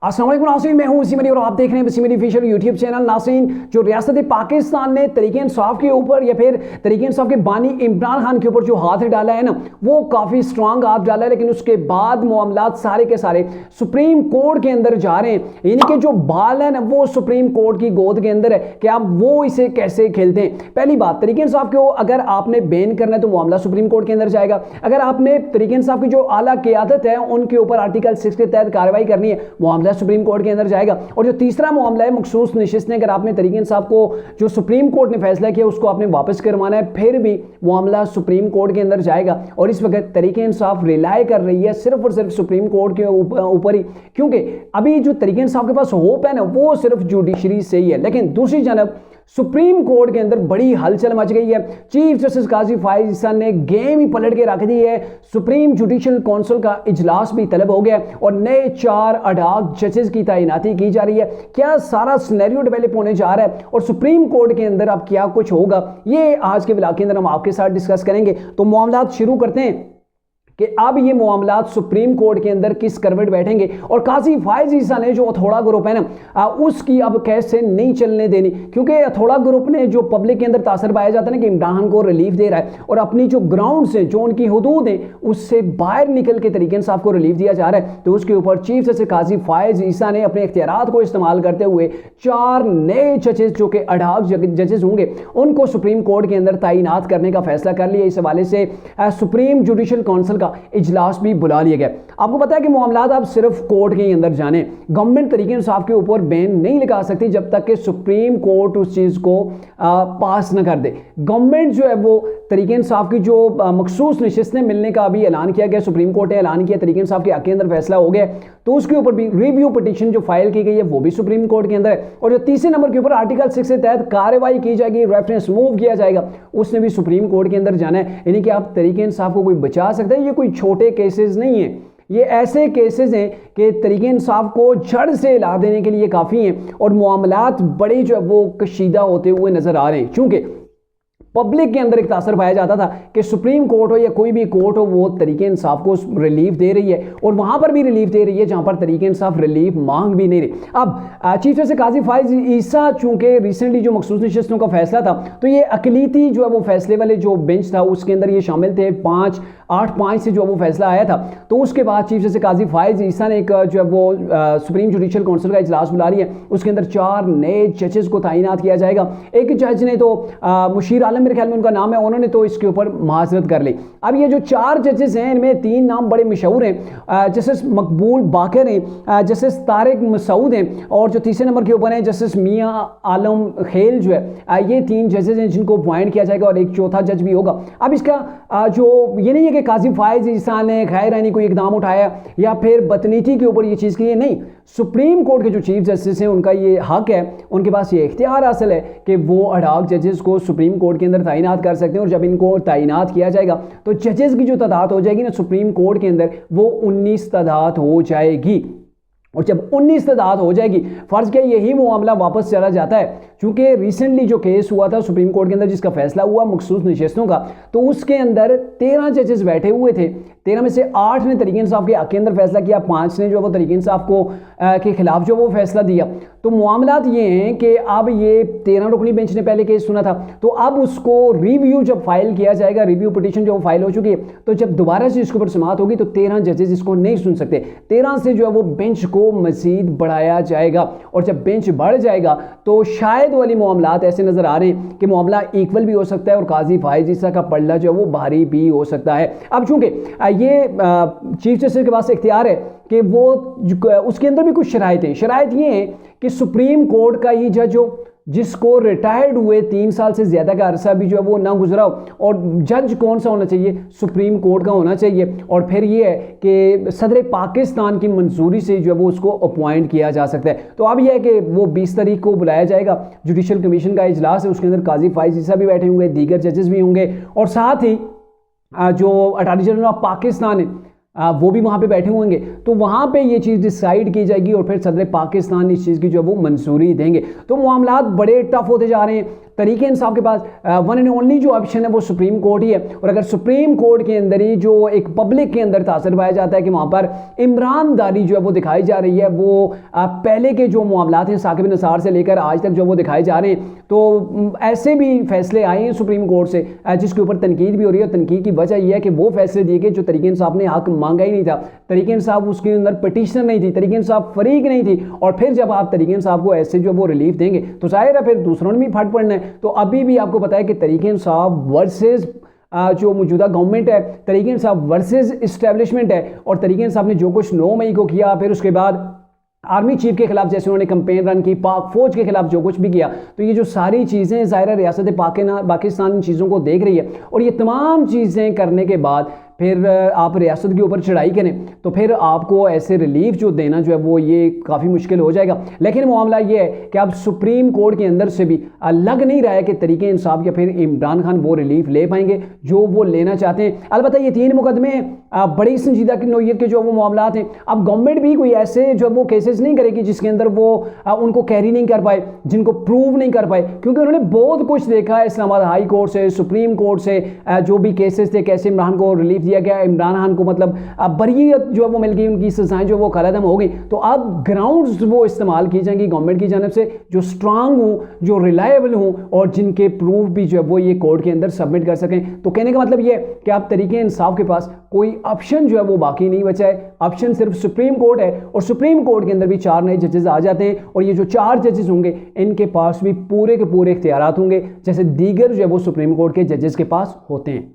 अस्सलाम वालेकुम नाज़रीन, मैं हूं वसीम और आप देख रहे हैं वसीम ऑफिशियल यूट्यूब चैनल। नाज़रीन, जो रियासत पाकिस्तान ने तरीके इंसाफ के ऊपर या फिर तरीके इंसाफ के बानी इमरान खान के ऊपर जो हाथ डाला है ना, वो काफ़ी स्ट्रांग हाथ डाला है, लेकिन उसके बाद मामलात सारे के सारे सुप्रीम कोर्ट के अंदर जा रहे हैं। यानी कि जो बाल है ना, वो सुप्रीम कोर्ट की गोद के अंदर है कि आप वो इसे कैसे खेलते हैं। पहली बात, तरीके इंसाफ को अगर आपने बैन करना है तो मामला सुप्रीम कोर्ट के अंदर जाएगा। अगर आपने तरीके इंसाफ की जो आला क़यादत है उनके ऊपर आर्टिकल 6 के तहत कार्रवाई करनी है, मामला सुप्रीम कोर्ट के अंदर जाएगा। और जो तीसरा मामला है मखसूस नशिस्त ने, अगर आपने तरीके इंसाफ को जो सुप्रीम कोर्ट ने फैसला किया उसको आपने वापस करवाना है, फिर भी मामला सुप्रीम कोर्ट के अंदर जाएगा। और इस वक्त तरीके इंसाफ रिलाय कर रही है सिर्फ और सिर्फ सुप्रीम कोर्ट के ऊपर ही, क्योंकि अभी जो तरीके इंसाफ के पास होप है ना, वो सिर्फ जुडिशरी से ही है। लेकिन दूसरी जानब सुप्रीम कोर्ट के अंदर बड़ी हलचल मच गई है। चीफ जस्टिस काजी फायज ईसा ने गेम ही पलट के रख दी है। सुप्रीम जुडिशल काउंसिल का इजलास भी तलब हो गया और नए 4 अडाक जजेस की तैनाती की जा रही है। क्या सारा सिनेरियो डेवलप होने जा रहा है और सुप्रीम कोर्ट के अंदर अब क्या कुछ होगा, ये आज के व्लॉग के अंदर हम आपके साथ डिस्कस करेंगे। तो मामलात शुरू करते हैं कि अब ये मामलात सुप्रीम कोर्ट के अंदर किस करवट बैठेंगे और काजी फायज ईसा ने जो अथोड़ा ग्रुप है ना, उसकी अब कैसे नहीं चलने देनी, क्योंकि अथोड़ा ग्रुप ने जो पब्लिक के अंदर तासर पाया जाता है ना कि इमरान खान को रिलीफ दे रहा है और अपनी जो ग्राउंड से जो उनकी हुदूद है उससे बाहर निकल के तरीके इंसाफ को रिलीफ दिया जा रहा है। तो उसके ऊपर चीफ जस्टिस काजी फायज ईसा ने अपने इख्तियारात को इस्तेमाल करते हुए 4 नए जजेस जो कि अडाक जजेस होंगे उनको सुप्रीम कोर्ट के अंदर तैनात करने का फैसला कर लिया। इस हवाले से सुप्रीम जुडिशल काउंसिल इजलास भी बुला लिया गया। आपको पता है कि मामलात अब सिर्फ कोर्ट के अंदर जाने, गवर्नमेंट तरीके इंसाफ के ऊपर बैन नहीं लगा सकती जब तक कि सुप्रीम कोर्ट उस चीज को पास न कर दे। गवर्नमेंट जो है वो तरीके इंसाफ की जो मखसूस नशिस्तें मिलने का अभी ऐलान किया गया, सुप्रीम कोर्ट ने ऐलान किया, तरीके इंसाफ के हक के अंदर फैसला हो गया, तो उसके ऊपर भी रिव्यू पिटीशन जो फाइल की गई है वो भी सुप्रीम कोर्ट के अंदर है। और जो तीसरे नंबर के ऊपर आर्टिकल 6 के तहत कार्रवाई की जाएगी, रेफरेंस मूव किया जाएगा, उसने भी सुप्रीम कोर्ट के अंदर जाना है। यानी कि आप तरीके इंसाफ को कोई बचा सकता है, ये कोई छोटे केसेस नहीं है, ये ऐसे केसेस हैं कि तरीके इंसाफ को जड़ से हिला देने के लिए काफ़ी हैं और मामलात बड़े जो है वो कशीदा होते हुए नजर आ रहे हैं। क्योंकि पब्लिक के अंदर एक तासर पाया जाता था कि सुप्रीम कोर्ट हो या कोई भी कोर्ट हो वो तरीके इंसाफ को रिलीफ दे रही है और वहां पर भी रिलीफ दे रही है जहां पर तरीके इंसाफ रिलीफ मांग भी नहीं रही। अब चीफ जस्टिस काजी फायज ईसा चूंकि रिसेंटली जो मखसूस नशिस्तों का फैसला था, तो ये अकलीती जो है वो फैसले वाले जो बेंच था उसके अंदर ये शामिल थे, 8-5 से जो वो फैसला आया था। तो उसके बाद चीफ जस्टिस काजी फायज ईसा ने एक जो है वो सुप्रीम जुडिशल काउंसिल का इजलास बुला लिया, उसके अंदर 4 नए जजेस को तैनात किया जाएगा। एक जज ने तो मुशीर आलम, मेरे ख्याल में उनका नाम है, उन्होंने तो इसके ऊपर माजरत कर ली। अब ये जो 4 जजेस हैं इनमें 3 नाम बड़े मशहूर हैं, जस्टिस मकबूल बाकर हैं, जस्टिस तारिक मसूद हैं और जो तीसरे नंबर के ऊपर हैं जस्टिस मियां आलम खेल जो है, ये 3 जजेस हैं जिनको अपॉइंट किया जाएगा और एक चौथा जज भी होगा। अब इसका जो ये नहीं है कि काजी फायज ईसा ने गैर आईनी कोई इकदाम उठाया या फिर बदनीति के ऊपर ये चीज़ की, नहीं, सुप्रीम कोर्ट के जो चीफ जस्टिस हैं उनका ये हक है, उनके पास ये इख्तियार हासिल है कि वो अडाक जजेस को सुप्रीम कोर्ट के अंदर तैनात कर सकते हैं। और जब इनको तैनात किया जाएगा तो जजेस की जो तादाद हो जाएगी ना सुप्रीम कोर्ट के अंदर, वो 19 तादाद हो जाएगी। और जब 19 तादाद हो जाएगी, फर्ज क्या यही मामला वापस चला जाता है, क्योंकि रिसेंटली जो केस हुआ था सुप्रीम कोर्ट के अंदर जिसका फैसला हुआ मखसूस नशिस्तों का, तो उसके अंदर 13 जजेस बैठे हुए थे। 13 में से 8 ने तरीके इंसाफ के हक के अंदर फैसला किया, 5 ने जो वो तरीके इंसाफ को के खिलाफ जो वो फैसला दिया। तो मामलात ये हैं कि अब ये 13 रुकनी बेंच ने पहले केस सुना था, तो अब उसको रिव्यू जब फाइल किया जाएगा, रिव्यू पिटीशन जो फाइल हो चुकी है, तो जब दोबारा से इसके ऊपर समाअत होगी तो 13 जजेस इसको नहीं सुन सकते। 13 से जो है वो बेंच को मजीद बढ़ाया जाएगा और जब बेंच बढ़ जाएगा तो शायद वाली मामलात ऐसे नजर आ रहे हैं कि मामला इक्वल भी हो सकता है और काजी फायज ईसा का पल्ला जो है वो भारी भी हो सकता है। अब चूंकि ये चीफ जस्टिस के पास इख्तियार है कि वो उसके अंदर भी कुछ शराइत ये हैं कि सुप्रीम कोर्ट का ही जज हो जिसको रिटायर्ड हुए 3 साल से ज़्यादा का अरसा भी जो है वो ना गुजरा हो, और जज कौन सा होना चाहिए, सुप्रीम कोर्ट का होना चाहिए। और फिर ये है कि सदर पाकिस्तान की मंजूरी से जो है वो उसको अपॉइंट किया जा सकता है। तो अब यह है कि वो 20 तारीख को बुलाया जाएगा, जुडिशल कमीशन का इजलास है, उसके अंदर काजी फायज ईसा भी बैठे होंगे, दीगर जजेस भी होंगे और साथ ही जो अटॉर्नी जनरल ऑफ पाकिस्तान है वो भी वहाँ पे बैठे होंगे। तो वहाँ पे ये चीज़ डिसाइड की जाएगी और फिर सदर पाकिस्तान इस चीज़ की जो है वो मंजूरी देंगे। तो मामलात बड़े टफ होते जा रहे हैं। तरीके इंसाफ के पास वन एंड ओनली जो ऑप्शन है वो सुप्रीम कोर्ट ही है। और अगर सुप्रीम कोर्ट के अंदर ही जो एक पब्लिक के अंदर तासर पाया जाता है कि वहां पर ईमानदारी जो है वो दिखाई जा रही है, वो पहले के जो मामलात हैं साकिब निसार से लेकर आज तक जो वो दिखाए जा रहे हैं, तो ऐसे भी फैसले आए हैं सुप्रीम कोर्ट से जिसके ऊपर तनकीद भी हो रही है। तनकीद की वजह यह है कि वो फैसले दिए गए जो तरीके इंसाफ ने हक मांगा ही नहीं था, तरीके इंसाफ उसके अंदर पिटीशनर नहीं थी, तरीके इंसाफ फरीक नहीं थी। और फिर जब आप तरीके इंसाफ को ऐसे जो वो रिलीफ देंगे तो जाहिर है फिर दूसरों ने भी फट पड़ना है। तो अभी भी आपको पता है कि तरीके इंसाफ वर्सेस जो मौजूदा गवर्नमेंट है, तरीके इंसाफ वर्सेस इस्टेब्लिशमेंट है। और तरीके इंसाफ ने जो कुछ 9 मई को किया, फिर उसके बाद आर्मी चीफ के खिलाफ जैसे उन्होंने कंपेन रन की, पाक फौज के खिलाफ जो कुछ भी किया, तो ये जो सारी चीज़ें ज़ाहिर है रियासत पाकिस्तान इन चीज़ों को देख रही है। और ये तमाम चीज़ें करने के बाद फिर आप रियासत के ऊपर चढ़ाई करें तो फिर आपको ऐसे रिलीफ जो देना जो है वो ये काफ़ी मुश्किल हो जाएगा। लेकिन मामला ये है कि अब सुप्रीम कोर्ट के अंदर से भी लग नहीं रहा है कि तरीके इंसाफ या फिर इमरान खान वो रिलीफ ले पाएंगे जो वो लेना चाहते हैं। अलबत्ता ये 3 मुकदमे बड़ी संजीदा की नौयत के जो वो मामलात हैं, अब गवर्नमेंट भी कोई ऐसे जो वो केसेस नहीं करेगी जिसके अंदर वो उनको कैरी नहीं कर पाए, जिनको प्रूव नहीं कर पाए, क्योंकि उन्होंने बहुत कुछ देखा है इस्लामाबाद हाई कोर्ट से, सुप्रीम कोर्ट से जो भी केसेस थे, कैसे इमरान को रिलीफ दिया गया, इमरान खान को मतलब बरीयत जो है वो मिल गई, उनकी सजाएं जो वो खत्म हो गई। तो अब ग्राउंड्स वो इस्तेमाल की जाएंगी गवर्नमेंट की जानब से जो स्ट्रांग हूँ, जो रिलायबल हूँ और जिनके प्रूफ भी जो है वो ये कोर्ट के अंदर सबमिट कर सकें। तो कहने का मतलब ये कि आप तरीके इंसाफ के पास कोई ऑप्शन जो है वो बाकी नहीं बचा है, ऑप्शन सिर्फ सुप्रीम कोर्ट है। और सुप्रीम कोर्ट के अंदर भी 4 नए जजेस आ जाते हैं और ये जो 4 जजेस होंगे इनके पास भी पूरे के पूरे इख्तियारात होंगे जैसे दीगर जो है वो सुप्रीम कोर्ट के जजेस के पास होते हैं।